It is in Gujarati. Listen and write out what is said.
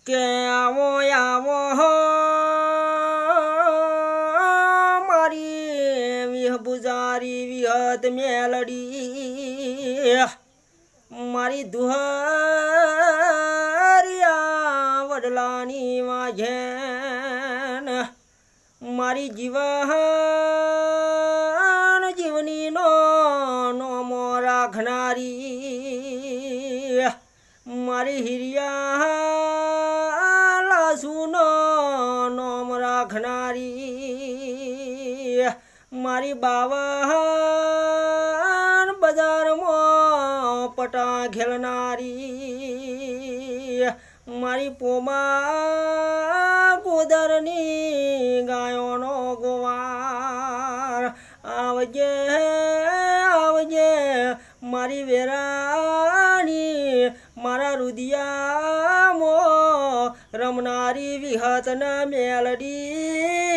કે આવો આવો મારી વિહ બુજારી વિહત મેલડી મારી દુહરિયા વડલાની વાજેન મારી જીવની નો નોમો રાખનારી મારી હિરિયા લાસુનો નોમ રાખનારી મારી બાવન બજારમાં પટા ખેલનારી મારી પોમા ગોદરની ગાયોનો ગોવાર આવજે આવજે મારી વેરાની મારા રુદિયામો રમનારી વિહતન મેલડી